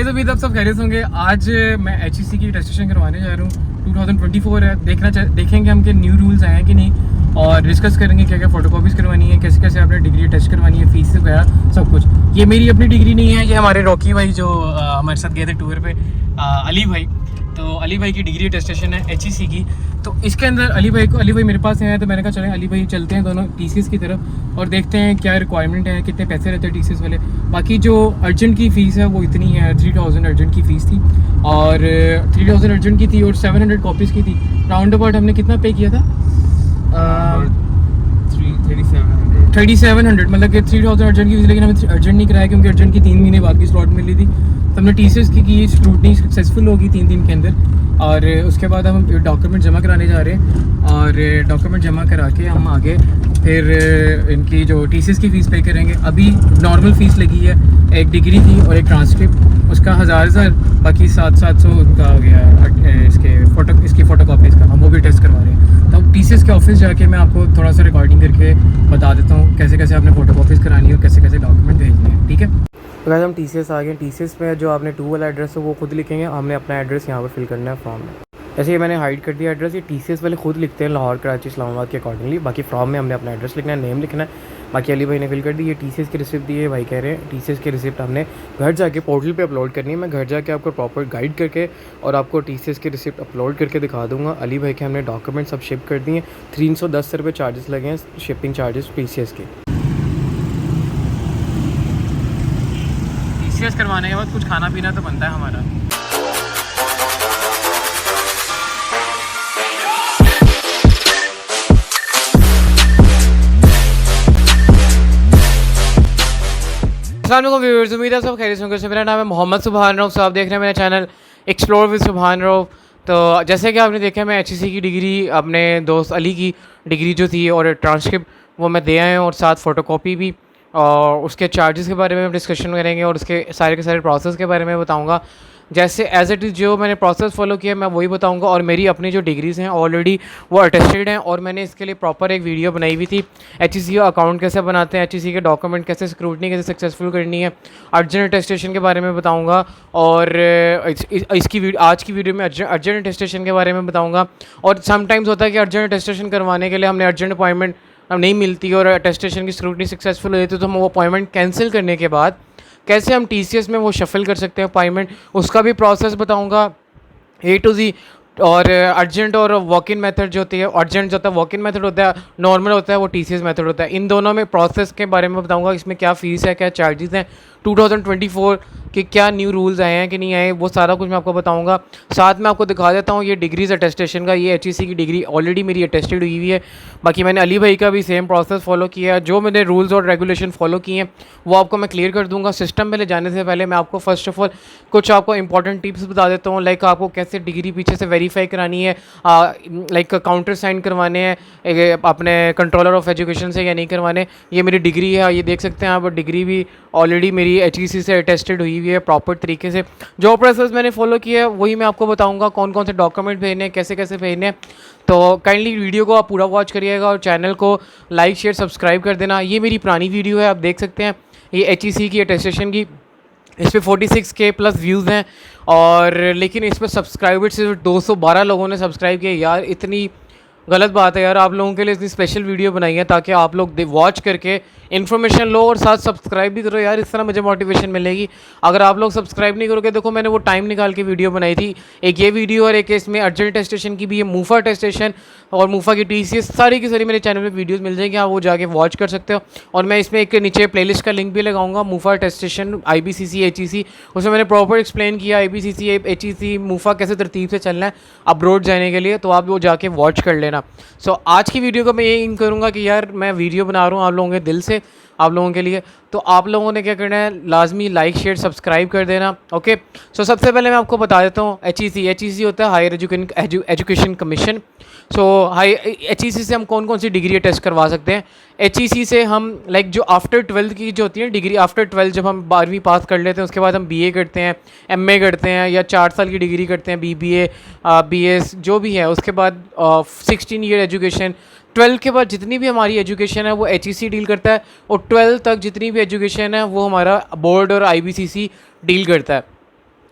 Guys, उम्मीद आप सब खैरियत होंगे। आज मैं HEC की रजिस्ट्रेशन करवाने जा रहा हूँ। 2024 है, देखेंगे हम कि न्यू रूल्स आए हैं कि नहीं, और डिस्कस करेंगे क्या क्या फ़ोटोकॉपीज़ करवानी है, कैसे कैसे आपने डिग्री टेस्ट करवानी है, फीस वगैरह सब कुछ। ये मेरी अपनी डिग्री नहीं है, ये हमारे रॉकी भाई जो हमारे साथ गए थे टूर पे, अली भाई। तो अली भाई की डिग्री अटेस्टेशन है HEC की। तो इसके अंदर अली भाई मेरे पास हैं, तो मैंने कहा चलें अली भाई चलते हैं दोनों TCS की तरफ और देखते हैं क्या रिक्वायरमेंट है, कितने पैसे रहते हैं TCS वाले। बाकी जो अर्जेंट की फ़ीस है वो इतनी है, 3000 अर्जेंट की फ़ीस थी, और 3000 अर्जेंट की थी और 700 कॉपीज़ की थी। राउंड अबाउट हमने कितना पे किया था? 3700, मतलब कि 3000 अर्जेंट की, लेकिन हमें अर्जेंट नहीं कराया क्योंकि अर्जेंट की 3 महीने बाद की स्लॉट मिली थी। तो हमने TCS की स्क्रूटनी सक्सेसफुल होगी 3 दिन के अंदर, और उसके बाद हम डॉक्यूमेंट जमा कराने जा रहे हैं, और डॉक्यूमेंट जमा करा के हम आगे फिर इनकी जो TCS की फ़ीस पे करेंगे। अभी नॉर्मल फ़ीस लगी है, एक डिग्री थी और एक ट्रांसक्रिप्ट, उसका 1000, बाकी 700 उनका हो गया इसकी फ़ोटोकॉपीज़ का, हम वो भी टेस्ट करवा रहे हैं। तो TCS के ऑफिस जाके मैं आपको थोड़ा सा रिकॉर्डिंग करके बता देता हूँ कैसे कैसे आपने फ़ोटोकॉपीज़ करानी है और कैसे कैसे डॉक्यूमेंट भेजने हैं, ठीक है। तो हम TCS आ गए। TCS में जो आपने 2 वाला एड्रेस है वो खुद लिखेंगे, हमने अपना एड्रेस यहाँ पर फिल करना है फॉर्म में। ऐसे ही मैंने हाइड कर दिया एड्रेस, ये TCS वाले खुद लिखते हैं लाहौर, कराची, इस्लामाबाद के अकॉर्डिंगली। बाकी फॉर्म में हमने अपना एड्रेस लिखना है, नेम लिखना है। बाकी अली भाई ने फिल कर दी। ये TCS की रिसिप्ट दी है, भाई कह रहे हैं TCS की रिसिप्ट हमने घर जाके पोर्टल पे अपलोड करनी है। मैं घर जाके आपको प्रॉपर गाइड करके और आपको TCS की रिसिप्ट अपलोड करके दिखा दूंगा। अली भाई के हमने डॉक्यूमेंट सब शिप कर दिए। 310 रुपये चार्जेस लगे हैं, शिपिंग चार्जेस TCS के। TCS करवाने के बाद कुछ खाना पीना तो बनता है हमारा। अस्सलाम व्यूअर्स, उम्मीद है सब खैरियत होंगे। मेरा नाम है मोहम्मद सुभान रऊफ, आप देख रहे हैं मेरा चैनल एक्सप्लोर विद सुभान रऊफ। तो जैसे कि आपने देखा, मैं HEC की डिग्री, अपने दोस्त अली की डिग्री जो थी और ट्रांसक्रिप्ट वो मैं दे आया हूँ, और साथ फ़ोटोकॉपी भी, और उसके चार्जेस के बारे में डिस्कशन करेंगे और उसके सारे प्रोसेस के बारे में बताऊँगा। जैसे एज इट इज़ जो मैंने प्रोसेस फॉलो किया मैं वही बताऊंगा, और मेरी अपनी जो डिग्रीज़ हैं ऑलरेडी वो अटेस्टेड हैं, और मैंने इसके लिए प्रॉपर एक वीडियो बनाई हुई थी। HEC अकाउंट कैसे बनाते हैं, HEC के डॉक्यूमेंट कैसे, स्क्रूटनी कैसे सक्सेसफुल करनी है, अर्जेंट अटेस्टेशन के बारे में बताऊंगा, और आज की वीडियो में अर्जेंट अटेस्टेशन के बारे में बताऊँगा। और समटाइम्स होता है कि अर्जेंट अटेस्टेशन करवाने के लिए हमने अर्जेंट अपॉइंटमेंट नहीं मिलती और अटेस्टेशन की स्क्रूटनी सक्सेसफुल हो जाती है, तो हम वो अपॉइंटमेंट कैंसिल करने के बाद कैसे हम TCS में वो शफल कर सकते हैं अपॉइंटमेंट, उसका भी प्रोसेस बताऊंगा A to Z। और अर्जेंट और वॉक इन मेथड जो होती है, अर्जेंट जो होता है वॉक इन मेथड होता है, नॉर्मल होता है वो TCS मेथड होता है। इन दोनों में प्रोसेस के बारे में बताऊंगा, इसमें क्या फ़ीस है, क्या चार्जेस हैं, 2024 के क्या न्यू रूल्स आए हैं कि नहीं आए, वो सारा कुछ मैं आपको बताऊंगा। साथ में आपको दिखा देता हूँ ये डिग्रीज अटेस्टेशन का। ये HEC की डिग्री ऑलरेडी मेरी अटेस्टेड हुई हुई है। बाकी मैंने अली भाई का भी सेम प्रोसेस फॉलो किया है। जो मैंने रूल्स और रेगुलेशन फॉलो किए हैं वो आपको मैं क्लियर कर दूंगा। सिस्टम में ले जाने से पहले मैं आपको फर्स्ट ऑफ ऑल कुछ आपको इंपॉर्टेंट टिप्स बता देता हूँ, लाइक आपको कैसे डिग्री पीछे से वेरीफाई करानी है, लाइक काउंटर साइन करवाने हैं अपने कंट्रोलर ऑफ एजुकेशन से या नहीं करवाने। ये मेरी डिग्री है, ये देख सकते हैं आप, डिग्री भी ऑलरेडी मेरी HEC से अटेस्टेड हुई हुई है प्रॉपर तरीके से। जो प्रोसेस मैंने फॉलो किया है वही मैं आपको बताऊंगा, कौन कौन से डॉक्यूमेंट भेजने हैं, कैसे कैसे भेजने हैं। तो काइंडली वीडियो को आप पूरा वॉच करिएगा और चैनल को लाइक शेयर सब्सक्राइब कर देना। ये मेरी पुरानी वीडियो है, आप देख सकते हैं, ये HEC की अटेस्टेशन की। इस पर 46K प्लस व्यूज़ हैं, और लेकिन इस पर सब्सक्राइबर सिर्फ 212 लोगों ने सब्सक्राइब किया। यार इतनी गलत बात है यार, आप लोगों के लिए इतनी स्पेशल वीडियो बनाई है ताकि आप लोग वॉच करके इन्फॉर्मेशन लो और साथ सब्सक्राइब भी करो यार, इस तरह मुझे मोटिवेशन मिलेगी। अगर आप लोग सब्सक्राइब नहीं करोगे, देखो मैंने वो टाइम निकाल के वीडियो बनाई थी, एक ये वीडियो और एक इसमें अर्जेंट टेस्टेशन की भी है, मूफा टेस्टेशन और मूफा की TCS, सारी की सारी मेरे चैनल पे वीडियोस मिल जाएंगी, आप वो जाके वॉच कर सकते हो। और मैं इसमें एक नीचे प्लेलिस्ट का लिंक भी लगाऊंगा, मूफा टेस्टेशन IBCC HEC, उसमें मैंने प्रॉपर एक्सप्लेन किया IBCC HEC मूफा कैसे तरतीब से चलना है अब्रॉड जाने के लिए, तो आप वो जाके वॉच कर लेना। सो आज की वीडियो को मैं ये इन करूँगा कि यार मैं वीडियो बना रहा हूँ आप लोगों के दिल से, आप लोगों के लिए, तो आप लोगों ने क्या करना है, लाजमी लाइक शेयर सब्सक्राइब कर देना। ओके, सो सबसे पहले मैं आपको बता देता हूँ HEC होता है हायर एजुकेशन कमीशन। सो HEC से हम कौन कौन सी डिग्री टेस्ट करवा सकते हैं। HEC से हम लाइक जो आफ्टर 12th की जो होती है डिग्री, आफ्टर 12 जब हम 12वीं पास कर लेते हैं उसके बाद हम BA करते हैं, MA करते हैं, या 4 साल की डिग्री करते हैं, BBA BS जो भी है, उसके बाद 16 ईयर एजुकेशन। 12 के बाद जितनी भी हमारी एजुकेशन है वो HEC डील करता है, और 12 तक जितनी भी एजुकेशन है वो हमारा बोर्ड और IBCC डील करता है।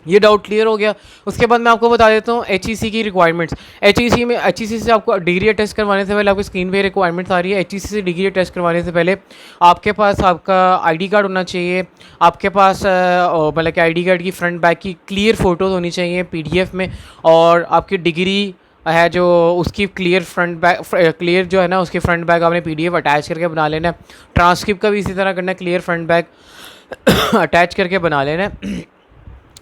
ये डाउट क्लियर हो गया। उसके बाद मैं आपको बता देता हूँ HEC की रिक्वायरमेंट्स। HEC से आपको डिग्री टेस्ट करवाने से पहले आपको स्क्रीन पे रिक्वायरमेंट्स आ रही है। HEC से डिग्री टेस्ट करवाने से पहले आपके पास आपका आईडी कार्ड होना चाहिए, आपके पास मतलब कि आईडी कार्ड की फ्रंट बैक की क्लियर फ़ोटोज़ होनी चाहिए PDF में, और आपकी डिग्री है जो उसकी क्लियर फ्रंट बैक, क्लियर जो है ना उसकी फ्रंट बैक आपने PDF अटैच करके बना लेना है। ट्रांसक्रिप्ट का भी इसी तरह करना है, क्लियर फ्रंट बैक अटैच करके बना लेना है।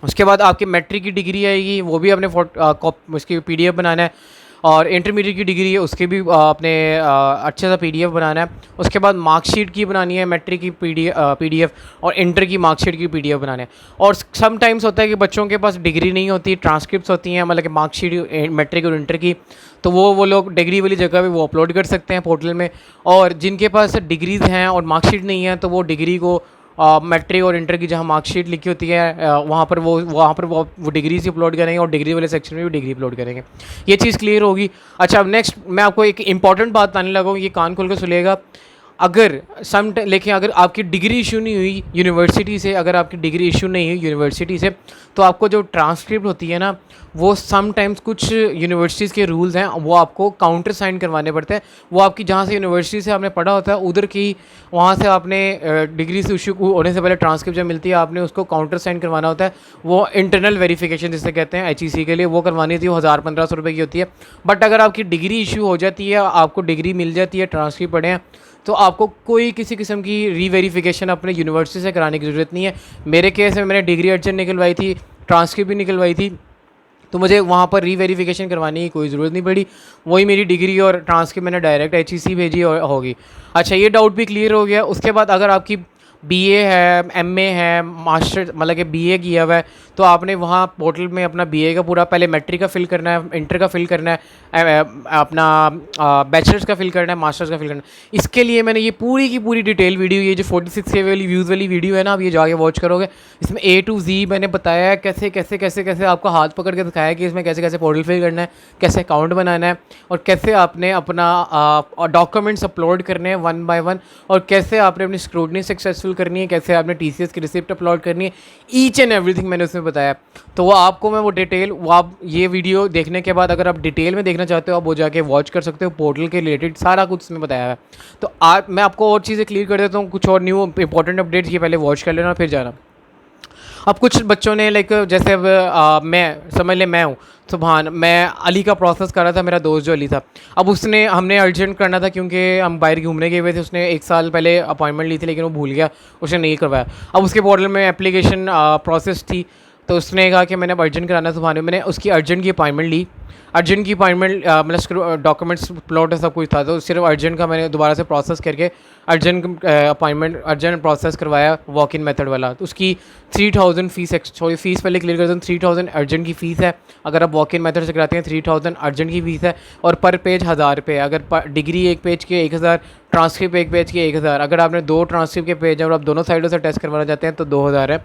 उसके बाद आपकी मैट्रिक की डिग्री आएगी, वो भी अपने उसकी PDF बनाना है, और इंटरमीडिएट की डिग्री है उसके भी अपने अच्छे सा PDF बनाना है। उसके बाद मार्कशीट की बनानी है, मैट्रिक की PDF, और इंटर की मार्कशीट की PDF बनाना है। और समटाइम्स होता है कि बच्चों के पास डिग्री नहीं होती, ट्रांसक्रिप्ट्स होती हैं, मतलब कि मार्कशीट मैट्रिक और इंटर की, तो वो लोग डिग्री वाली जगह पे वो अपलोड कर सकते हैं पोर्टल में। और जिनके पास डिग्रीज़ हैं और मार्कशीट नहीं है, तो वो डिग्री को मैट्रिक और इंटर की जहाँ मार्कशीट लिखी होती है वहाँ पर वो डिग्री से अपलोड करेंगे, और डिग्री वाले सेक्शन में भी डिग्री अपलोड करेंगे। ये चीज़ क्लियर होगी। अच्छा, अब नेक्स्ट मैं आपको एक इंपॉर्टेंट बात बताने लगा हूँ, ये कान खोल कर सुनिएगा। अगर लेकिन अगर आपकी डिग्री इशू नहीं हुई यूनिवर्सिटी से, अगर आपकी डिग्री इशू नहीं हुई यूनिवर्सिटी से, तो आपको जो ट्रांसक्रिप्ट होती है ना, वो समटाइम्स कुछ यूनिवर्सिटीज़ के रूल्स हैं, वो आपको काउंटर साइन करवाने पड़ते हैं। वो आपकी जहाँ से यूनिवर्सिटी से आपने पढ़ा होता है उधर की, वहाँ से आपने डिग्री से इशू होने से पहले ट्रांसक्रिप्ट जब मिलती है आपने उसको काउंटर साइन करवाना होता है। वो इंटरनल वेरिफिकेशन जिसे कहते हैं HEC के लिए, वो करवानी थी, वो 1000-1500 रुपये की होती है। बट अगर आपकी डिग्री इशू हो जाती है, आपको डिग्री मिल जाती है, ट्रांसक्रिप्ट पढ़े हैं, तो आपको कोई किसी किस्म की रीवेरिफिकेशन अपने यूनिवर्सिटी से कराने की ज़रूरत नहीं है। मेरे केस में मैंने डिग्री अर्जेंट निकलवाई थी, ट्रांसक्रिप्ट भी निकलवाई थी, तो मुझे वहाँ पर रीवेरिफिकेशन करवाने की कोई ज़रूरत नहीं पड़ी। वही मेरी डिग्री और ट्रांसक्रिप्ट मैंने डायरेक्ट HEC भेजी और होगी। अच्छा, ये डाउट भी क्लियर हो गया। उसके बाद अगर आपकी BA है, MA है, मास्टर मतलब कि BA किया हुआ है, तो आपने वहाँ पोर्टल में अपना BA का पूरा पहले मैट्रिक का फिल करना है, इंटर का फिल करना है, अपना बैचलर्स का फिल करना है, मास्टर्स का फिल करना है। इसके लिए मैंने ये पूरी की पूरी डिटेल वीडियो, ये जो 46K वाली व्यूज़ वाली वीडियो है ना, आप ये जाके वॉच करोगे, इसमें A to Z मैंने बताया है कैसे कैसे कैसे कैसे आपको हाथ पकड़ के दिखाया कि इसमें कैसे कैसे पोर्टल फिल करना है, कैसे अकाउंट बनाना है, और कैसे आपने अपना डॉक्यूमेंट्स अपलोड करने हैं 1 by 1, और कैसे आपने अपनी स्क्रूटनी सक्सेसफुल करनी है, कैसे आपने TCS की रिसिप्ट अपलोड करनी है, ईच एंड एवरीथिंग मैंने उसमें बताया। तो वो आपको मैं वो डिटेल, वो आप ये वीडियो देखने के बाद अगर आप डिटेल में देखना चाहते हो, आप वो जाके वॉच कर सकते हो। पोर्टल के रिलेटेड सारा कुछ उसमें बताया है। तो आज मैं आपको और चीज़ें क्लियर कर देता हूँ, कुछ और न्यू इंपॉर्टेंट अपडेट्स ये पहले वॉच कर लेना फिर जाना। अब कुछ बच्चों ने लाइक जैसे अब मैं समझ ले मैं हूँ सुबहान, मैं अली का प्रोसेस कर रहा था, मेरा दोस्त जो अली था। अब हमने अर्जेंट करना था क्योंकि हम बाहर घूमने गए हुए थे। उसने 1 साल पहले अपॉइंटमेंट ली थी लेकिन वो भूल गया, उसने नहीं करवाया। अब उसके पोर्टल में एप्लीकेशन प्रोसेस थी, तो उसने कहा कि मैंने अब अर्जेंट कराना है सुबहान। मैंने उसकी अर्जेंट की अपॉइंटमेंट ली। अर्जेंट की अपॉइंटमेंट मतलब डॉक्यूमेंट्स प्लॉट सब कुछ था, तो सिर्फ अर्जेंट का मैंने दोबारा से प्रोसेस करके अर्जेंट अपॉइंटमेंट अर्जेंट प्रोसेस करवाया, वॉक इन मेथड वाला। तो उसकी 3000 फीस, सॉरी फीस पहले क्लियर कर दूँ, 3000 अर्जेंट की फ़ीस है। अगर आप वॉक इन मेथड से कराते हैं 3000 अर्जेंट की फ़ीस है, और पर पेज 1000 रुपये। अगर डिग्री एक पेज के 1000, ट्रांसक्रिप्ट एक पेज के 1000। अगर आपने 2 ट्रांसक्रिप्ट के पेज हैं और आप दोनों साइडों से टेस्ट करवाना चाहते हैं तो 2000 है,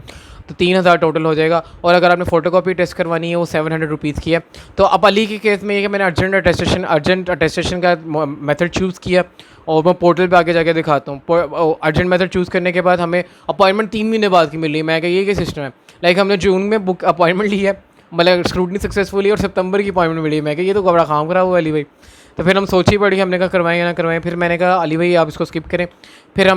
तो 3000 टोटल हो जाएगा। और अगर आपने फ़ोटोकॉपी टेस्ट करवानी है वो 700 रुपीज़ की है। तो अब अली के केस में ये कि मैंने अर्जेंट अटेस्टेशन का मेथड चूज़ किया, और मैं पोर्टल पे आके जाके दिखाता हूँ। अर्जेंट मेथड चूज़ करने के बाद हमें अपॉइंटमेंट 3 महीने बाद की मिल रही है। मैं क्या ये क्या सिस्टम है? लाइक हमने जून में बुक अपॉइंटमेंट ली है, मतलब स्क्रूटनी सक्सेसफुली, और सितंबर की अपॉइंटमेंट मिली है। मैं क्या ये तो बड़ा काम करा हुआ अली भाई। तो फिर हम सोच ही पड़ी, हमने कहा करवाएं या ना करवाएं। फिर मैंने कहा अली भाई आप इसको स्किप करें। फिर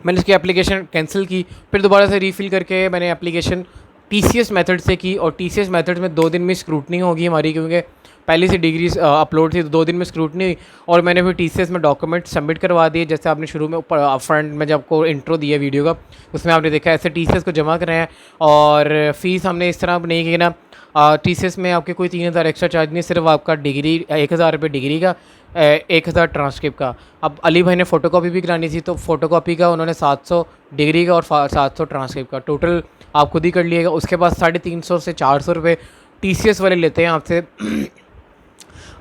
मैंने इसकी एप्लीकेशन कैंसिल की, फिर दोबारा से रीफ़िल करके मैंने एप्लीकेशन TCS मेथड से की। और TCS मेथड में 2 दिन में स्क्रूटनी होगी हमारी, क्योंकि पहले से डिग्री अपलोड थी, तो 2 दिन में स्क्रूटनी हुई। और मैंने फिर TCS में डॉक्यूमेंट सबमिट करवा दिए, जैसे आपने शुरू में ऊपर फ्रंट में जब आपको इंट्रो दिया वीडियो का, उसमें आपने देखा ऐसे TCS को जमा कराए हैं। और फ़ीस हमने इस तरह नहीं की ना, TCS में आपके कोई 3000 एक्स्ट्रा चार्ज नहीं, सिर्फ आपका डिग्री 1000 रुपये डिग्री का, 1000 ट्रांसक्रिप्ट का। अब अली भाई ने फ़ोटोकॉपी भी करानी थी, तो फ़ोटोकॉपी का उन्होंने 700 डिग्री का और 700 ट्रांसक्रिप्ट का, टोटल आप खुद ही कर लिएगा। उसके बाद 350 से 400 रुपये TCS वाले लेते हैं आपसे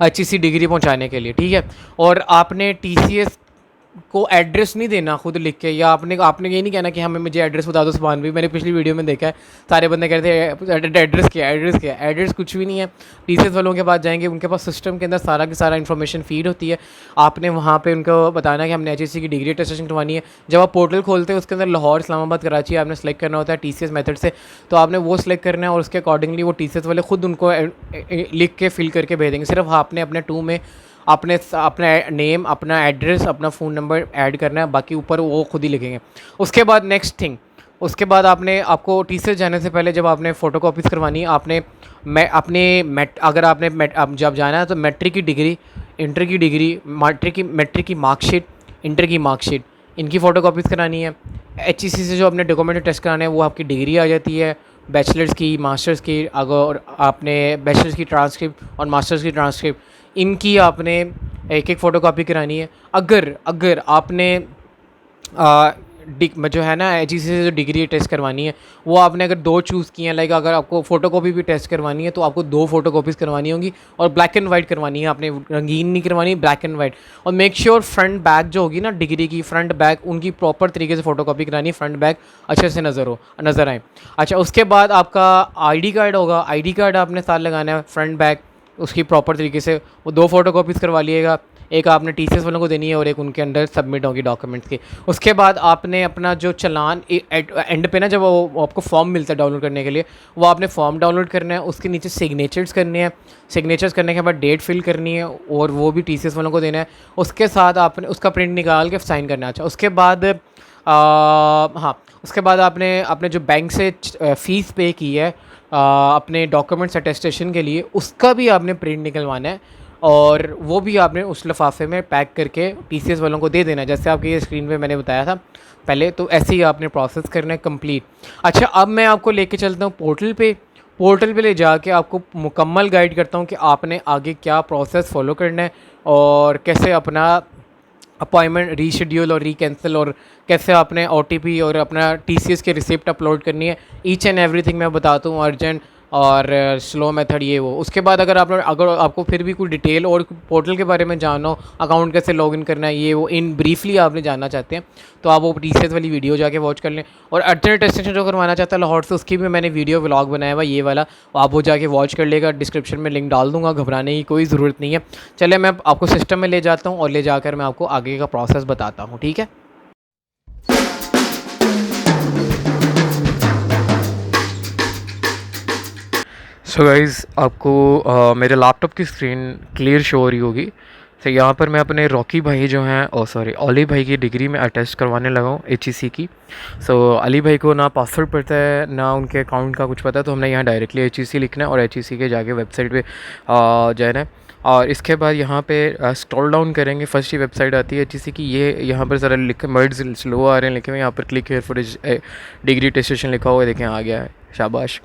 HEC डिग्री पहुंचाने के लिए, ठीक है। और आपने TCS को एड्रेस नहीं देना खुद लिख के, या आपने आपने ये नहीं कहना कि हमें मुझे एड्रेस बता दो सुभान भाई। मैंने पिछली वीडियो में देखा है सारे बंदे कहते हैं एड्रेस क्या है, एड्रेस क्या है। एड्रेस कुछ भी नहीं है। टीसीएस वालों के पास जाएंगे, उनके पास सिस्टम के अंदर सारा की सारा इन्फॉर्मेशन फीड होती है। आपने वहाँ पे उनको बताना है कि हमने एचएससी की डिग्री टेस्टेशन करवानी है। जब आप पोर्टल खोलते हैं उसके अंदर लाहौर, इस्लामाबाद, कराची आपने सेलेक्ट करना होता है टीसीएस मेथड से। तो आपने वो सेलेक्ट करना है और उसके अकॉर्डिंगली वो टीसीएस वाले खुद उनको लिख के फिल करके भेज देंगे। सिर्फ आपने अपने टू में आपने अपना नेम, अपना एड्रेस, अपना फ़ोन नंबर ऐड करना है, बाकी ऊपर वो खुद ही लिखेंगे। उसके बाद नेक्स्ट थिंग, उसके बाद आपको टीसीएस जाने से पहले जब आपने फ़ोटो कॉपीज़ करवानी है, अगर आपने आप जब जाना है तो मैट्रिक की डिग्री, इंटर की डिग्री, मैट्रिक की मार्कशीट, इंटर की मार्कशीट, इनकी फ़ोटो कॉपीज़ करानी है। एचईसी से जो आपने डॉक्यूमेंट टेस्ट कराना है वो आपकी डिग्री आ जाती है, बैचलर्स की, मास्टर्स की। अगर आपने बैचलर्स की ट्रांसक्रिप्ट और मास्टर्स की ट्रांसक्रिप्ट, इनकी आपने एक एक फ़ोटो कॉपी करानी है। अगर आपने जो है ना एचईसी से जो डिग्री टेस्ट करवानी है वो आपने अगर 2 चूज़ किए हैं, लाइक अगर आपको फ़ोटो कॉपी भी टेस्ट करवानी है तो आपको 2 फ़ोटो कॉपीज़ करवानी होंगी और ब्लैक एंड वाइट करवानी है। आपने रंगीन नहीं करवानी, ब्लैक एंड वाइट। और मेक श्योर फ्रंट बैक जो होगी ना डिग्री की, फ्रंट बैक उनकी प्रॉपर तरीके से फ़ोटो कॉपी करानी है, फ्रंट बैक अच्छे से नज़र आए। अच्छा, उसके बाद आपका आईडी कार्ड होगा, आईडी कार्ड आपने साथ लगाना है, फ्रंट बैक उसकी प्रॉपर तरीके से वो 2 फ़ोटो कॉपीज़ करवा लिएगा। एक आपने टीसीएस वालों को देनी है और एक उनके अंडर सबमिट होगी डॉक्यूमेंट्स के। उसके बाद आपने अपना जो चालान एंड पे ना जब वो आपको फॉर्म मिलता है डाउनलोड करने के लिए, वो आपने फॉर्म डाउनलोड करना है, उसके नीचे सिग्नेचर्स करने हैं। सिग्नेचर्स करने के बाद डेट फिल करनी है और वो भी टीसीएस वालों को देना है। उसके साथ आपने उसका प्रिंट निकाल के साइन करना है। अच्छा, उसके बाद हाँ, उसके बाद आपने जो बैंक से फ़ीस पे की है अपने डॉक्यूमेंट्स अटेस्टेशन के लिए, उसका भी आपने प्रिंट निकलवाना है और वो भी आपने उस लिफाफे में पैक करके टीसीएस वालों को दे देना है, जैसे आपकी ये स्क्रीन पे मैंने बताया था पहले। तो ऐसे ही आपने प्रोसेस करना है कंप्लीट। अच्छा, अब मैं आपको लेके चलता हूँ पोर्टल पे ले जाके आपको मुकम्मल गाइड करता हूँ कि आपने आगे क्या प्रोसेस फॉलो करना है और कैसे अपना अपॉइंटमेंट रीशेड्यूल और रीकैंसिल, और कैसे आपने ओटीपी और अपना टीसीएस की रिसिप्ट अपलोड करनी है। ईच एंड एवरीथिंग मैं बताता हूँ, अर्जेंट और स्लो मेथड ये वो। उसके बाद अगर आपको फिर भी कोई डिटेल और पोर्टल के बारे में जानना हो, अकाउंट कैसे लॉगिन करना है ये वो इन ब्रीफली आपने जानना चाहते हैं, तो आप वो टीसीएस वाली वीडियो जाके वॉच कर लें। और अर्जेंट टेस्टेशन जो करवाना चाहता है लाहौर से, उसकी भी मैंने वीडियो व्लॉग बनाया हुआ ये वाला, आप वो जाके वॉच कर लेगा। डिस्क्रिप्शन में लिंक डाल दूँगा, घबराने की कोई ज़रूरत नहीं है। चले मैं आपको सिस्टम में ले जाता हूँ और ले जाकर मैं आपको आगे का प्रोसेस बताता हूँ, ठीक है। सो गाइज़, आपको मेरे लैपटॉप की स्क्रीन क्लियर शो हो रही होगी। तो यहाँ पर मैं अपने रॉकी भाई जो हैं अली भाई की डिग्री में अटेस्ट करवाने लगा हूँ एचईसी की। अली भाई को ना पासवर्ड पता है ना उनके अकाउंट का कुछ पता है, तो हमने यहाँ डायरेक्टली एचईसी लिखना है और एचईसी के जाके वेबसाइट पे जाना है। और इसके बाद यहाँ पे स्क्रॉल डाउन करेंगे, फर्स्ट ही वेबसाइट आती है एचईसी की। ये यहाँ पर ज़रा वर्ड्स स्लो आ रहे हैं लिखे हुए, यहाँ पर क्लिक हेयर फॉर डिग्री टेस्टेशन लिखा हुआ है, देखें आ गया है, शाबाश।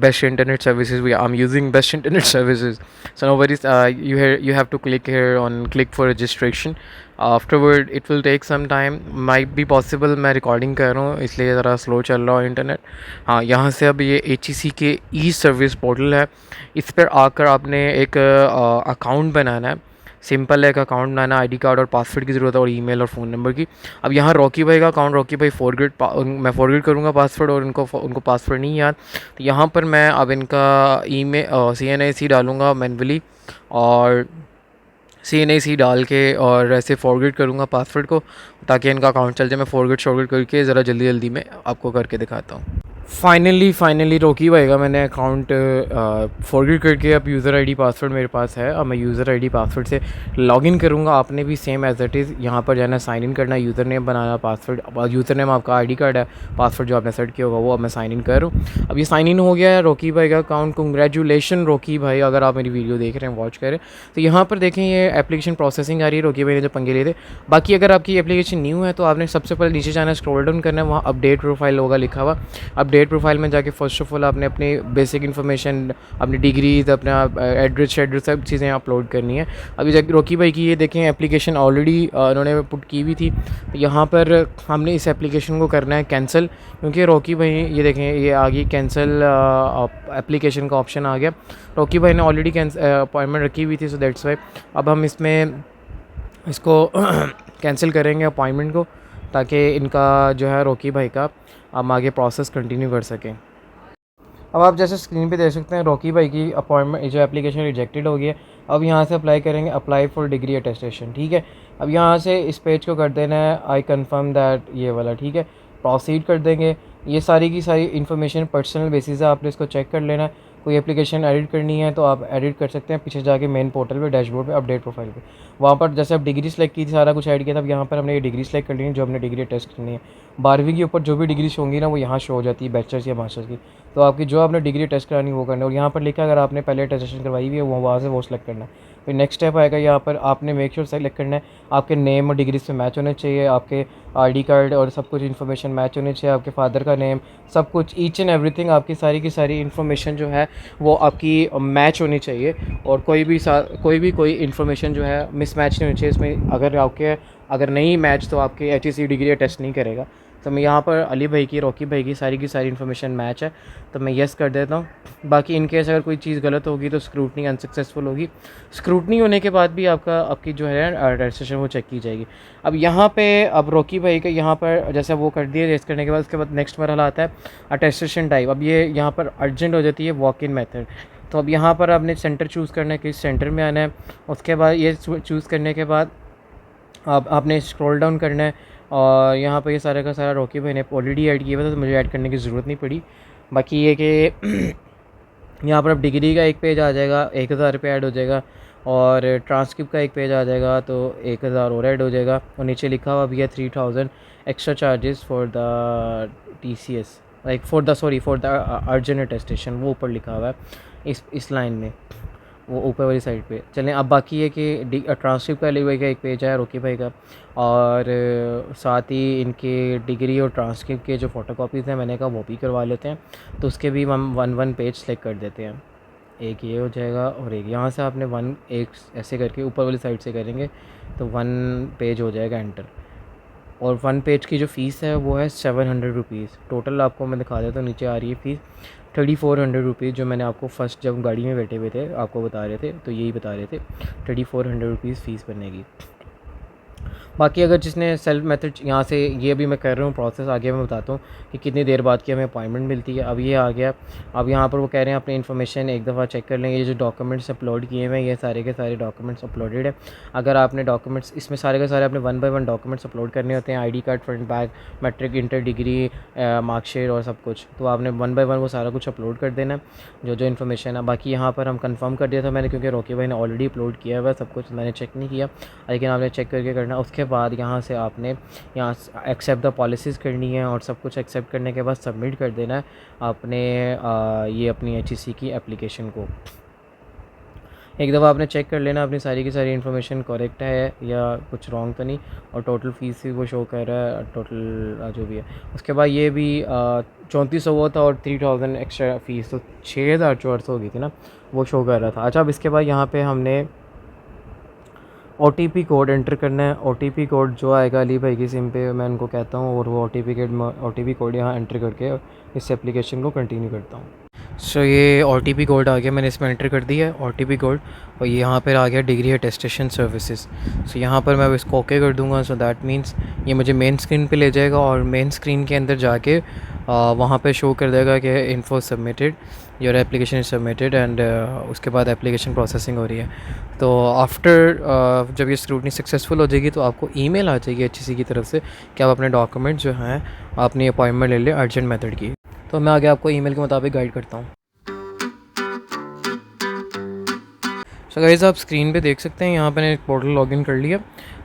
Best internet services, I'm using best internet services, so no worries. You have to click here on click for registration. Afterward it will take some time, might be possible मैं recording कर रहा हूँ इसलिए ज़रा स्लो चल रहा है internet. हाँ, यहाँ से अब ये एचईसी के ई सर्विस पोर्टल है, इस पर आकर आपने एक अकाउंट बनाना है। सिंपल है, एक अकाउंट बनाना, आईडी कार्ड और पासवर्ड की ज़रूरत है और ईमेल और फ़ोन नंबर की। अब यहाँ रॉकी भाई का अकाउंट, रॉकी भाई मैं फॉरगेट करूँगा पासवर्ड और उनको पासवर्ड नहीं याद, तो यहाँ पर मैं अब इनका ईमेल CNIC डालूँगा मैनुअली, और CNIC डाल के और ऐसे फॉरगेट करूँगा पासवर्ड को ताकि इनका अकाउंट चल जाए। मैं फॉरगेट करके ज़रा जल्दी में आपको करके दिखाता हूँ। फाइनली रॉकी भाई का मैंने अकाउंट फॉरगेट करके अब यूज़र आईडी पासवर्ड मेरे पास है। अब मैं यूज़र आईडी पासवर्ड से लॉगिन करूँगा। आपने भी सेम एज इट इज़ यहाँ पर जाना, साइन इन करना, यूज़र नेम बनाना, पासवर्ड यूज़र नेम आपका आईडी कार्ड है, पासवर्ड जो आपने सेट किया होगा वो अब मैं साइन इन कर रहा हूँ। अब ये साइन इन हो गया है रॉकी भाई का अकाउंट। कंग्रेचुलेशन रॉकी भाई, अगर आप मेरी वीडियो देख रहे हैं, वॉच करें, तो यहाँ पर देखें ये एप्लीकेशन प्रोसेसिंग आ रही है। रॉकी भाई ने जो पंगे लिए थे। बाकी अगर आपकी एप्लीकेशन न्यू है तो आपने सबसे पहले नीचे जाना, स्क्रॉल डाउन करना है, वहाँ अपडेट प्रोफाइल होगा लिखा हुआ। अपडेट प्रोफाइल में जाके फर्स्ट ऑफ ऑल आपने अपनी बेसिक इन्फॉर्मेशन, अपनी डिग्रीज, अपना एड्रेस सब चीज़ें अपलोड करनी है। अभी जाके रॉकी भाई की ये देखें एप्लीकेशन ऑलरेडी उन्होंने पुट की हुई थी, तो यहाँ पर हमने इस एप्लीकेशन को करना है कैंसिल, क्योंकि रॉकी भाई ये देखें ये आ गई कैंसिल एप्लीकेशन का ऑप्शन आ गया। रॉकी भाई ने ऑलरेडी अपॉइंटमेंट रखी हुई थी, सो दैट्स वाई अब हम इसको कैंसिल करेंगे अपॉइंटमेंट को, ताकि इनका जो है रॉकी भाई का हम आगे प्रोसेस कंटिन्यू कर सकें। अब आप जैसे स्क्रीन पे देख सकते हैं रॉकी भाई की अपॉइंटमेंट जो एप्लीकेशन रिजेक्टेड हो गई है। अब यहाँ से अप्लाई करेंगे, अप्लाई फॉर डिग्री अटेस्टेशन, ठीक है। अब यहाँ से इस पेज को कर देना है आई कन्फर्म दैट, ये वाला, ठीक है। प्रोसीड कर देंगे। ये सारी की सारी इन्फॉर्मेशन पर्सनल बेसिस है, आपने इसको चेक कर लेना है। कोई एप्लीकेशन एडिट करनी है तो आप एडिट कर सकते हैं, पीछे जाके मेन पोर्टल पे, डैशबोर्ड पे, अपडेट प्रोफाइल पे, वहाँ पर जैसे आप डिग्री सेलेक्ट की थी, सारा कुछ ऐड किया था। अब यहाँ पर हमने ये डिग्री सेलेक्ट करनी है जो हमने डिग्री टेस्ट करनी है। 12वीं के ऊपर जो भी डिग्रीज होंगी ना वो यहाँ शो हो जाती है, बैचलर्स या मास्टर्स की। तो आपकी जो आपने डिग्री टेस्ट करानी वो करना है। और यहाँ पर लिखा है अगर आपने पहले अटेस्टेशन करवाई हुई है वो वहाँ से वो सेलेक्ट करना है। फिर नेक्स्ट स्टेप आएगा, यहाँ पर आपने मेक श्योर सेलेक्ट करना है आपके नेम और डिग्री से मैच होने चाहिए, आपके आईडी कार्ड और सब कुछ इन्फॉर्मेशन मैच होनी चाहिए, आपके फादर का नेम, सब कुछ ईच एंड एवरीथिंग, आपकी सारी की सारी इन्फॉर्मेशन जो है वो आपकी मैच होनी चाहिए। और कोई इन्फॉर्मेशन जो है मिसमैच नहीं होनी चाहिए इसमें। अगर नहीं मैच तो आपके HEC डिग्री टेस्ट नहीं करेगा। तो मैं यहाँ पर अली भाई की, रॉकी भाई की सारी इन्फॉर्मेशन मैच है, तो मैं येस कर देता हूँ। बाकी इन केस अगर कोई चीज़ गलत होगी तो स्क्रूटनी अनसक्सेसफुल होगी। स्क्रूटनी होने के बाद भी आपकी जो है अटेस्टेशन वो चेक की जाएगी। अब यहाँ पे अब रॉकी भाई का यहाँ पर जैसे वो कर दिया, रेस करने के बाद उसके बाद नेक्स्ट मरहला आता है अटेस्टेशन टाइप। अब ये यहाँ पर अर्जेंट हो जाती है वॉक इन मेथड। तो अब यहाँ पर आपने सेंटर चूज़ करना है, किस सेंटर में आना है। उसके बाद ये चूज़ करने के बाद आपने स्क्रॉल डाउन करना है और यहाँ पर ये सारा का सारा रॉकी भाई ने ऑलरेडी ऐड किया हुआ था, तो मुझे ऐड करने की ज़रूरत नहीं पड़ी। बाकी ये कि यहाँ पर अब डिग्री का एक पेज आ जाएगा, 1000 रुपये ऐड हो जाएगा, और ट्रांसक्रिप्ट का एक पेज आ जाएगा तो 1000 और ऐड हो जाएगा। और नीचे लिखा हुआ भी है 3000 extra charges for the TCS, like for the urgent attestation, वो ऊपर लिखा हुआ है इस लाइन में, वो ऊपर वाली साइड पे। चलें, अब बाकी है कि ट्रांसक्रिप्ट का अली भाई का एक पेज है, रॉकी भाई का, और साथ ही इनके डिग्री और ट्रांसक्रिप्ट के जो फ़ोटोकॉपीज़ हैं मैंने कहा वो भी करवा लेते हैं। तो उसके भी हम वन पेज सेलेक्ट कर देते हैं। एक ये हो जाएगा और एक यहाँ से आपने एक ऐसे करके ऊपर वाली साइड से करेंगे तो 1 पेज हो जाएगा एंटर। और 1 पेज की जो फ़ीस है वो है 700 रुपीज़। टोटल आपको मैं दिखा देता हूँ, नीचे आ रही है फ़ीस 3400 रुपीज़, जो मैंने आपको फ़र्स्ट जब गाड़ी में बैठे हुए थे आपको बता रहे थे, तो यही बता रहे थे 3400 रुपीज़ फ़ीस बनेगी। बाकी अगर जिसने सेल्फ मेथड यहाँ से, ये भी मैं कर रहा हूँ प्रोसेस, आगे मैं बताता हूँ कि कितनी देर बाद की हमें अपॉइंटमेंट मिलती है। अब ये आ गया। अब यहाँ पर वो कह रहे हैं अपनी इन्फॉर्मेशन एक दफ़ा चेक कर लेंगे। ये जो डॉक्यूमेंट्स अपलोड किए हुए हैं ये सारे के सारे डॉक्यूमेंट्स अपलोडेड है। अगर आपने डॉक्यूमेंट्स इसमें सारे के सारे आपने 1 बाय 1 डॉक्यूमेंट्स अपलोड करने होते हैं, ID card, front back, matric, inter, degree, marksheet और सब कुछ, तो आपने 1 बाय 1 वो सारा कुछ अपलोड कर देना जो जो इन्फॉर्मेशन है। बाकी यहाँ पर हम कंफर्म कर दिया था मैंने, क्योंकि रॉकी भाई ने ऑलरेडी अपलोड किया हुआ सब कुछ, मैंने चेक नहीं किया, लेकिन आपने चेक करके करना। उसके बाद यहाँ से आपने यहाँ एक्सेप्ट द पॉलिसीज़ करनी है और सब कुछ एक्सेप्ट करने के बाद सबमिट कर देना है आपने ये अपनी HEC की एप्लीकेशन को। एक दफ़ा आपने चेक कर लेना अपनी सारी की सारी इन्फॉर्मेशन करेक्ट है या कुछ रॉन्ग तो नहीं, और टोटल फ़ीस भी वो शो कर रहा है टोटल जो भी है। उसके बाद ये भी 3400 हुआ था और 3000 एक्स्ट्रा फ़ीस, तो 6400 हो गई थी ना, वो शो कर रहा था। अच्छा, अब इसके बाद यहाँ पे हमने OTP कोड एंटर करना है। OTP कोड जो आएगा अली भाई की सिम पे मैं उनको कहता हूँ, और वो OTP कोड यहाँ एंटर करके इस एप्लीकेशन को कंटिन्यू करता हूँ। सो ये OTP कोड आ गया, मैंने इसमें एंटर कर दिया है OTP कोड, और ये यहाँ पर आ गया डिग्री अटेस्टेशन सर्विसेज। सो यहाँ पर मैं इसको ओके कर दूँगा। सो दैट मीन्स ये मुझे मेन स्क्रीन पे ले जाएगा, और मेन स्क्रीन के अंदर जाके वहाँ पे शो कर देगा कि info submitted, your application is submitted, and उसके बाद एप्लीकेशन प्रोसेसिंग हो रही है। तो आफ्टर जब ये स्क्रूटनी सक्सेसफुल हो जाएगी तो आपको ईमेल आ जाएगी HEC की तरफ से कि आप अपने डॉक्यूमेंट जो हैं अपनी अपॉइंटमेंट ले लें अर्जेंट मेथड की। तो मैं आगे आपको ईमेल के मुताबिक गाइड करता हूँ। सो गाइस, आप स्क्रीन पे देख सकते हैं यहाँ पे मैंने पोर्टल लॉगिन कर लिया,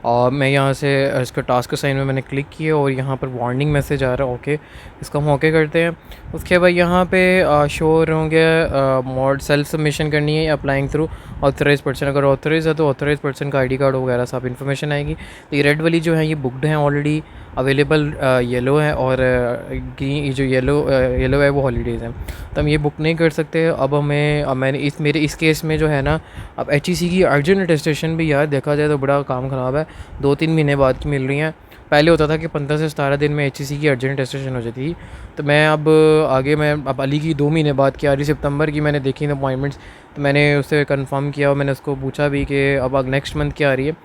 और मैं यहाँ से इसका टास्क साइन में मैंने क्लिक किया और यहाँ पर वार्निंग मैसेज आ रहा है, ओके, इसको हम ओके करते हैं। उसके बाद यहाँ पे शो होंगे मोड सेल्फ सबमिशन करनी है अप्लाइंग थ्रू ऑथराइज पर्सन। अगर ऑथराइज है तो ऑथराइज पर्सन का ID कार्ड वगैरह सब इन्फॉर्मेशन आएगी। तो ये रेड वाली जो है ये बुकड हैं ऑलरेडी अवेलेबल, येलो है, और ग्रीन जो येलो है वो हॉलीडेज़ हैं, तो हम ये बुक नहीं कर सकते। अब मैंने मेरे इस केस में जो है ना, अब HEC की अर्जेंट अटेस्टेशन भी यार देखा जाए तो बड़ा काम ख़राब है, 2-3 महीने बाद की मिल रही हैं। पहले होता था कि 15 से 17 दिन में HEC की अर्जेंट अटेस्टेशन हो जाती थी। तो मैं अब अली की 2 महीने बाद की आ रही सितंबर की मैंने देखी अपॉइंटमेंट्स, तो मैंने उससे कंफर्म किया और मैंने उसको पूछा भी कि अब नेक्स्ट मंथ क्या आ रही है,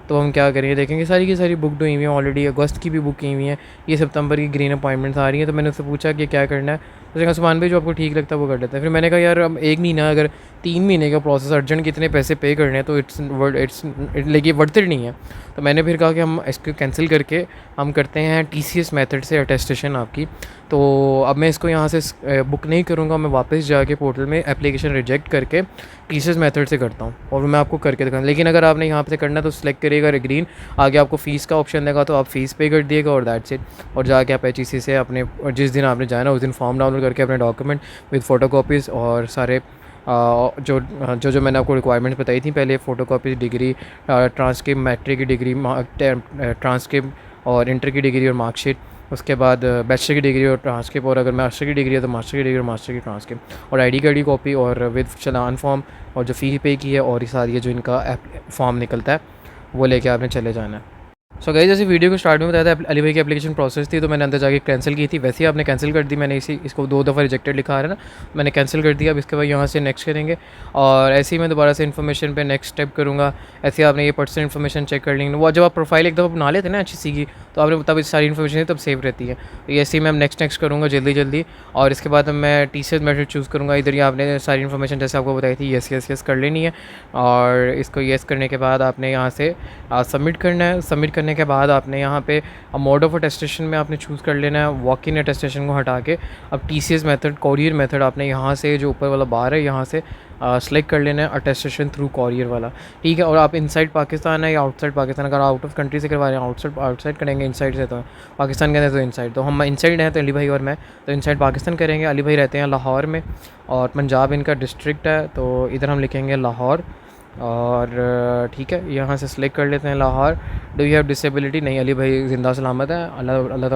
तो हम क्या करेंगे, देखेंगे सारी की सारी बुक हुई हुई हैं ऑलरेडी, अगस्त की भी बुक की हुई हैं, ये सितंबर की ग्रीन अपॉइंटमेंट्स आ रही हैं। तो मैंने उससे पूछा कि क्या करना है, उसने कहा सुभान भाई जो आपको ठीक लगता है वो कर लेते हैं। फिर मैंने कहा यार अब 1 महीना अगर 3 महीने का प्रोसेस अर्जेंट कितने पैसे पे करने हैं तो इट्स लाइक ये वर्थ इट नहीं है। तो मैंने फिर कहा कि हम इसको कैंसिल करके हम करते हैं TCS मेथड से अटेस्टेशन आपकी। तो अब मैं इसको यहाँ से बुक नहीं करूँगा, मैं वापस जाके पोर्टल में एप्लीकेशन रिजेक्ट करके TCS मेथड से करता हूँ और मैं आपको करके दिखाऊँ। लेकिन अगर आपने यहाँ पे करना है तो सिलेक्ट करिएगा ग्रीन, आगे आपको फ़ीस का ऑप्शन देगा तो आप फ़ीस पे कर दिएगा और दैट्स इट। और जाके आप HEC से अपने जिस दिन आपने जाना उस दिन फॉर्म डाउनलोड करके अपने डॉक्यूमेंट विद फ़ोटोकॉपीज़ और सारे जो मैंने आपको रिक्वायरमेंट्स बताई थी पहले, फ़ोटोकॉपी, डिग्री, ट्रांसक्रिप्ट, मैट्रिक की डिग्री, ट्रांसक्रिप्ट और इंटर की डिग्री और मार्कशीट, उसके बाद बैचलर की डिग्री और ट्रांसक्रिप्ट, और अगर मास्टर की डिग्री है तो मास्टर की डिग्री और मास्टर की ट्रांसक्रिप्ट, और ID कार्ड की कॉपी और विद चलान फॉर्म और जो फ़ी पे की है और ये सारी जो इनका फॉर्म निकलता है वो लेके आपने चले जाना है। सो गाइस जैसे वीडियो को स्टार्ट में बताया था अली भाई की एप्लीकेशन प्रोसेस थी, तो मैंने अंदर जाके कैंसिल की थी, वैसे ही आपने कैंसिल कर दी। मैंने इसको 2 दफ़ा रिजेक्टेड लिखा आ रहा है ना, मैंने कैंसिल कर दिया। अब इसके बाद यहाँ से नेक्स्ट करेंगे और ऐसे ही मैं दोबारा से इन्फॉर्मेशन पे नेक्स्ट स्टेप करूँगा। ऐसे आपने ये पर्सनल इन्फॉर्मेशन चेक कर लेंगे, वो जब आप प्रोफाइल एक दफ़ा बना लेते हैं ना HEC की, तो आपने तब सारी इन्फॉर्मेशन तब सेव रहती है। तो ऐसे ही मैं नेक्स्ट करूँगा जल्दी और इसके बाद मैं TCS मेथड चूज़ करूँगा। इधर ही आपने सारी इन्फॉर्मेशन जैसे आपको बताई थी यस कर लेनी है और इसको यस करने के बाद आपने यहाँ से सबमिट करना है। सबमिट करने के बाद आपने यहाँ पे मोड ऑफ अटेस्टेशन में आपने चूज़ कर लेना है वॉक इन अटेस्टेशन को हटा के। अब TCS मेथड, कोरियर मेथड आपने यहाँ से जो ऊपर वाला बार है यहाँ से सेलेक्ट कर लेना है अटेस्टेशन थ्रू कोरियर वाला, ठीक है। और आप इनसाइड पाकिस्तान है या आउटसाइड पाकिस्तान, अगर आउट ऑफ कंट्री से करवा रहे हैं आउटसाइड करेंगे, इनसाइड से तो पाकिस्तान के अंदर तो इनसाइड। तो हम इनसाइड हैं तो अली भाई और मैं तो इनसाइड पाकिस्तान करेंगे। अली भाई रहते हैं लाहौर में और पंजाब इनका डिस्ट्रिक्ट है, तो इधर हम लिखेंगे लाहौर और ठीक है यहाँ से सिलेक्ट कर लेते हैं Lahore. Do you have disability, नहीं अली भाई ज़िंदा सलामत है, अल्लाह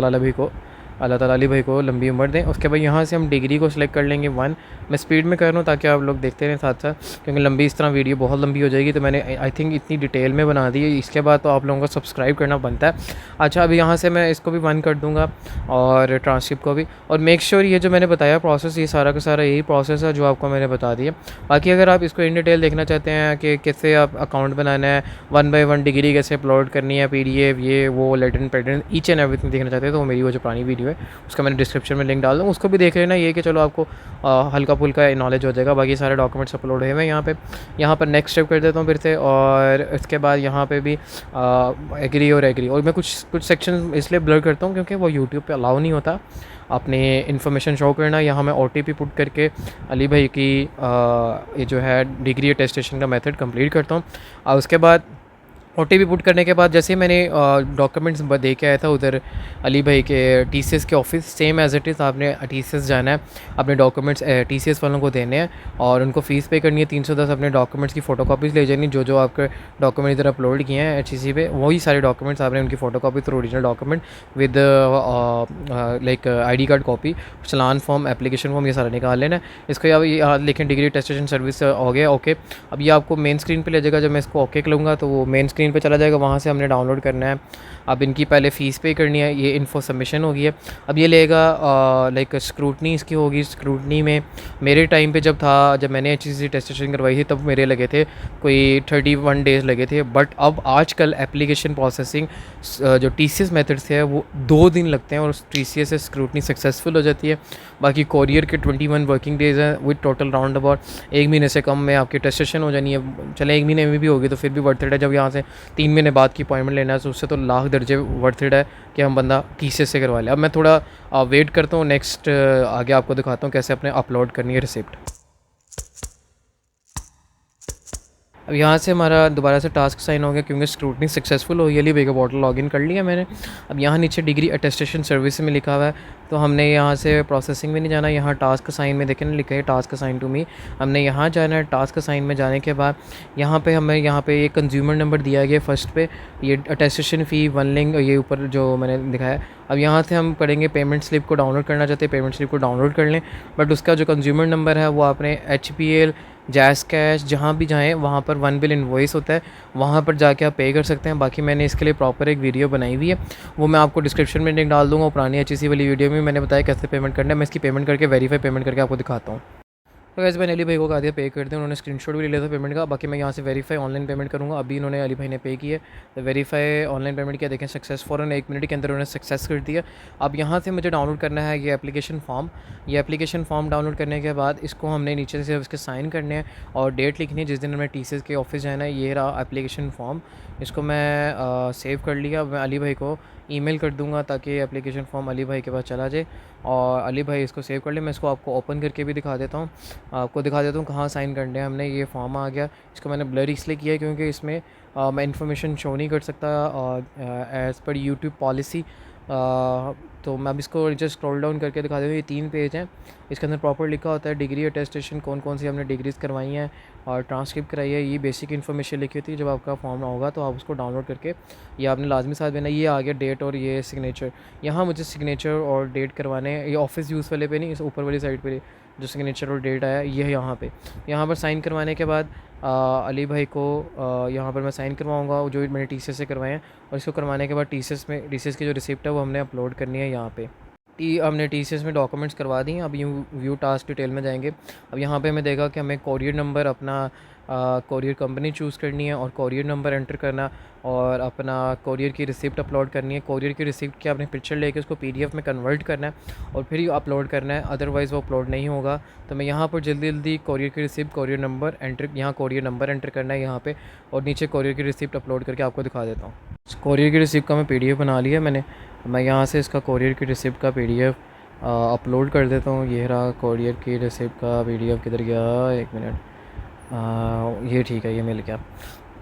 ताला अली भाई को लंबी उम्र दें। उसके बाद यहाँ से हम डिग्री को सिलेक्ट कर लेंगे 1। मैं स्पीड में कर रहा हूँ ताकि आप लोग देखते रहें साथ साथ, क्योंकि लंबी इस तरह वीडियो बहुत लंबी हो जाएगी। तो मैंने आई थिंक इतनी डिटेल में बना दी है, इसके बाद तो आप लोगों को सब्सक्राइब करना बनता है। अच्छा अभी यहाँ से मैं इसको भी 1 कर दूँगा और ट्रांसक्रिप्ट को भी। और मेक श्योर ये जो मैंने बताया प्रोसेस, ये सारा का सारा यही प्रोसेस है जो आपको मैंने बता दिया। बाकी अगर आप इसको इन डिटेल देखना चाहते हैं कि कैसे आप अकाउंट बनाना है, 1 बाय 1 डिग्री कैसे अपलोड करनी है, PDF ये वो latent patent each and everything देखना चाहते हैं तो मेरी वो जो पुरानी वीडियो है उसका मैंने डिस्क्रिप्शन में लिंक डाल दूँ, उसको भी देख लेना। ये कि चलो आपको हल्का फुल्का नॉलेज हो जाएगा। बाकी सारे डॉक्यूमेंट्स अपलोड हुए हैं यहाँ पर नेक्स्ट स्टेप कर देता हूँ फिर से। और इसके बाद यहाँ पे भी एग्री और मैं कुछ सेक्शन इसलिए ब्लर करता हूँ क्योंकि वो यूट्यूब पे अलाउ नहीं होता अपने इन्फॉर्मेशन शो करना। यहाँ मैं OTP पुट करके अली भाई की ये जो है डिग्री अटेस्टेशन का मेथड कंप्लीट करता हूँ। और उसके बाद OTP पुट करने के बाद जैसे मैंने डॉक्यूमेंट्स दे के आया था उधर अली भाई के TCS के office, same as it is आपने TCS जाना है, अपने डॉक्यूमेंट्स TCS वालों को देने हैं और उनको फ़ीस पे करनी है 310। अपने डॉक्यूमेंट्स की फ़ोटोकॉपीज़ ले जानी, जो आपके डॉक्यूमेंट इधर अपलोड किए हैं HEC पे, वही सारे डॉक्यूमेंट्स आपने उनकी photocopy through original document with like ID card copy, challan form, application form, ये सारा निकाल लेना है। इसको यहाँ लिखें डिग्री अटेस्टेशन सर्विस हो गया ओके। अब ये आपको मेन स्क्रीन पर ले जाएगा, जब मैं इसको ओके करूँगा तो वो मेन स्क्रीन पे चला जाएगा, वहाँ से हमने डाउनलोड करना है। अब इनकी पहले फ़ीस पे करनी है, ये इन्फो सबमिशन हो गई है। अब ये लेगा लाइक स्क्रूटनी इसकी होगी। स्क्रूटनी में मेरे टाइम पे जब मैंने HEC टेस्टेशन करवाई थी तब मेरे लगे थे कोई 31 डेज़ लगे थे, बट अब आजकल एप्लीकेशन प्रोसेसिंग जो TCS मेथड से है वो 2 दिन लगते हैं और TCS से स्क्रूटनी सक्सेसफुल हो जाती है। बाकी कोरियर के 21 वर्किंग डेज़ हैं विद टोटल राउंड अबाउट 1 महीने से कम में आपकी टेस्टेशन हो जानी है। चले 1 महीने में भी होगी तो फिर भी वर्थ इट है। जब यहाँ से 3 महीने बाद की अपॉइंटमेंट लेना है तो उससे तो लाख दर्जे वर्थ इट है कि हम बंदा TCS से करवा ले। अब मैं थोड़ा वेट करता हूँ, नेक्स्ट आगे आपको दिखाता हूँ कैसे अपने अपलोड करनी है रिसिप्ट। अब यहाँ से हमारा दोबारा से टास्क साइन हो गया क्योंकि स्क्रूटनी सक्सेसफुल हो गई। अली भाई का पोर्टल लॉगिन कर लिया मैंने। अब यहाँ नीचे डिग्री अटेस्टेशन सर्विस में लिखा हुआ है, तो हमने यहाँ से प्रोसेसिंग में नहीं जाना, यहाँ टास्क साइन में देखें लिखा है टास्क साइन टू मी, हमने यहाँ जाना है। टास्क साइन में जाने के बाद यहाँ पे ये कंज्यूमर नंबर दिया गया फर्स्ट पे, ये अटेस्टेशन फ़ी 1 लिंक ये ऊपर जो मैंने दिखाया। अब यहाँ से हम करेंगे पेमेंट स्लिप को डाउनलोड करना चाहते हैं, पेमेंट स्लिप को डाउनलोड कर लें, बट उसका जो कंज्यूमर नंबर है वो आपने HPL जैज़ कैश जहाँ भी जाएँ वहाँ पर 1 बिल इनवॉइस होता है, वहाँ पर जाके आप पे कर सकते हैं। बाकी मैंने इसके लिए प्रॉपर एक वीडियो बनाई हुई है, वो मैं आपको डिस्क्रिप्शन में लिंक डाल दूँगा। पुरानी HEC वाली वीडियो में मैंने बताया कैसे पेमेंट करना है। मैं इसकी पेमेंट करके वेरीफाई पेमेंट करके आपको दिखाता हूँ। तो वैसे मैंने अली भाई को कहा दिया पे कर दें, उन्होंने स्क्रीनशॉट भी ले लिया था पेमेंट का। बाकी मैं यहाँ से वेरीफाई ऑनलाइन पेमेंट करूँगा। अभी इन्होंने अली भाई ने पे किया है, तो वेरीफाई ऑनलाइन पेमेंट किया, देखें सक्सेस फ़ौरन 1 मिनट के अंदर उन्होंने सक्सेस कर दिया। अब यहाँ से मुझे डाउनलोड करना है ये एप्लीकेशन फॉर्म। ये एप्लीकेशन फॉर्म डाउनलोड करने के बाद इसको हमने नीचे से इसके साइन करने हैं और डेट लिखनी है जिस दिन हमें TCS के ऑफिस जाना है। ये रहा एप्लीकेशन फॉर्म, इसको मैं सेव कर लिया। मैं अली भाई को ईमेल कर दूंगा ताकि एप्लीकेशन फॉर्म अली भाई के पास चला जाए और अली भाई इसको सेव कर ले। मैं इसको आपको ओपन करके भी दिखा देता हूँ, आपको दिखा देता हूँ कहाँ साइन करने हैं हमने। ये फॉर्म आ गया, इसको मैंने ब्लर इसलिए किया है क्योंकि इसमें मैं इन्फॉर्मेशन शो नहीं कर सकता एज़ पर यूट्यूब पॉलिसी। तो मैं अब इसको जस्ट स्क्रॉल डाउन करके दिखा देता हूँ। ये 3 पेज हैं, इसके अंदर प्रॉपर लिखा होता है डिग्री अटेस्टेशन, कौन कौन सी हमने डिग्रीज़ करवाई हैं और ट्रांसक्रिप्ट कराई है। ये बेसिक इन्फॉर्मेशन लिखी होती है। जब आपका फॉर्म होगा तो आप उसको डाउनलोड करके ये आपने लाजमी साथ देना। ये आ गया डेट और ये सिग्नेचर। यहाँ मुझे सिग्नेचर और डेट करवाने हैं। ये ऑफिस यूज़ वाले पे नहीं, इस ऊपर वाली साइड पे जो सिग्नेचर और डेट आया ये है यहाँ पर साइन करवाने के बाद अली भाई को यहाँ पर मैं साइन करवाऊँगा जो मैंने TCS से करवाए हैं। और इसको करवाने के बाद TCS की जो रिसिप्ट है वो हमने अपलोड करनी है यहाँ पे। हमने TCS में डॉक्यूमेंट्स करवा दी हैं। अब यूँ व्यू टास्क डिटेल में जाएंगे। अब यहाँ पे हमें देगा कि हमें कोरियर नंबर अपना कोरियर कंपनी चूज़ करनी है और कोरियर नंबर एंटर करना और अपना कोरियर की रिसिप्ट अपलोड करनी है। कोरियर की रिसिप्ट की आपने पिक्चर लेके उसको PDF में कन्वर्ट करना है और फिर ही अपलोड करना है, अदरवाइज़ वो अपलोड नहीं होगा। तो मैं यहाँ पर जल्दी जल्दी कोरियर की रिसिप्ट कोरियर नंबर एंटर, यहाँ कोरियर नंबर एंटर करना है यहाँ पे और नीचे कोरियर की रिसिप्ट अपलोड करके आपको दिखा देता हूँ। कोरियर की रिसिप्ट का मैं PDF बना लिया मैंने। मैं यहाँ से इसका कोरियर की रिसिप्ट का PDF अपलोड कर देता हूँ। ये रहा कोरियर की रिसिप्ट का PDF, किधर गया, 1 मिनट, ये ठीक है, ये मिल गया।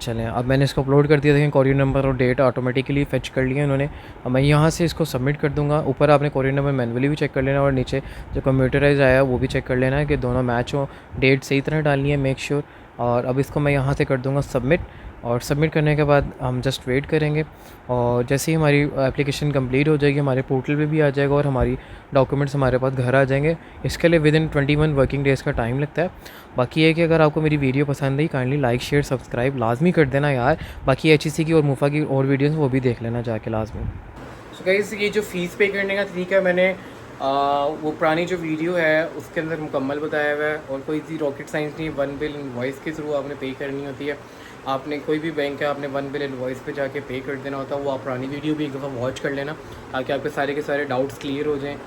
चलें, अब मैंने इसको अपलोड कर दिया। देखें कोरियर नंबर और डेट ऑटोमेटिकली फेच कर लिया इन्होंने। अब मैं यहाँ से इसको सबमिट कर दूँगा। ऊपर आपने कोरियर नंबर मैनुअली भी चेक कर लेना और नीचे जो कंप्यूटराइज आया वो भी चेक कर लेना है कि दोनों मैच हो, डेट सही तरह डालनी है, मेक श्योर। और अब इसको मैं यहाँ से कर दूँगा सबमिट और सबमिट करने के बाद हम जस्ट वेट करेंगे और जैसे ही हमारी एप्लीकेशन कंप्लीट हो जाएगी हमारे पोर्टल पे भी आ जाएगा और हमारी डॉक्यूमेंट्स हमारे पास घर आ जाएंगे। इसके लिए विदिन 21 वर्किंग डेज़ का टाइम लगता है। बाकी ये कि अगर आपको मेरी वीडियो पसंद आई काइंडली लाइक शेयर सब्सक्राइब लाजमी कर देना यार। बाकी HEC की और मुफा की और वीडियोज़ वो भी देख लेना जाके लाजमी। सो गाइस, ये जो फ़ीस पे करने का तरीका है मैंने वो पुरानी जो वीडियो है उसके अंदर मुकम्मल बताया हुआ है और कोई सी रॉकेट साइंस नहीं। 1 बिल इनवॉइस के थ्रू आपने पे करनी होती है। आपने कोई भी बैंक है आपने 1 बिल इनवॉइस पे जाके पे कर देना होता है। वो आप पुरानी वीडियो भी एक दफ़ा वॉच कर लेना ताकि आपके सारे के सारे डाउट्स क्लियर हो जाएँ।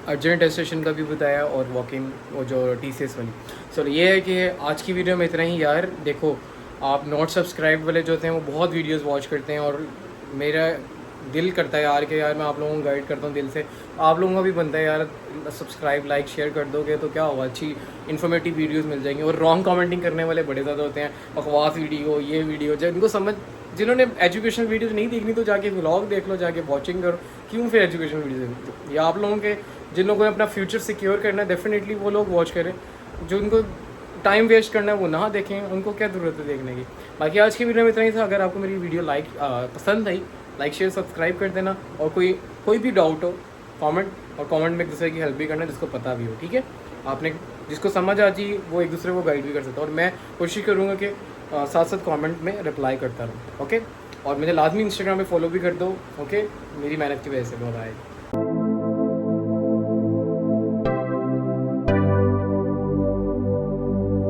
अर्जेंट रजिस्ट्रेशन का भी बताया और वॉकिंग वो जो TCS वाली। सो ये है कि आज की वीडियो में इतना ही यार। देखो, आप नॉट सब्सक्राइब वाले जो होते हैं वो बहुत वीडियोस वॉच करते हैं और मेरा दिल करता है यार कि यार मैं आप लोगों को गाइड करता हूँ दिल से। आप लोगों का भी बनता है यार, सब्सक्राइब लाइक शेयर कर दोगे तो क्या होगा, अच्छी इन्फॉर्मेटिव वीडियोस मिल जाएंगी। और रॉन्ग कमेंटिंग करने वाले बड़े ज़्यादा होते हैं, बकवास वीडियो ये वीडियो। जब इनको समझ, जिन्होंने एजुकेशन वीडियोस नहीं देखनी तो जाके व्लॉग देख लो, जाके वॉचिंग करो, क्यों फिर एजुकेशन वीडियो देखते हो। या आप लोगों के जिन लोगों ने अपना फ्यूचर सिक्योर करना है डेफिनेटली वो लोग वॉच करें, जो उनको टाइम वेस्ट करना है वो ना देखें, उनको क्या ज़रूरत है देखने की। बाकी आज की वीडियो में इतना ही था। अगर आपको मेरी वीडियो पसंद आई लाइक शेयर सब्सक्राइब कर देना और कोई भी डाउट हो कमेंट में एक दूसरे की हेल्प भी करना जिसको पता भी हो, ठीक है। आपने जिसको समझ आ जाए वो एक दूसरे को गाइड भी कर सकता है और मैं कोशिश करूँगा कि साथ साथ कमेंट में रिप्लाई करता रहूँ, ओके। और मुझे लाजमी इंस्टाग्राम पे फॉलो भी कर दो, ओके। मेरी मेहनत की वजह से बहुत आएगी।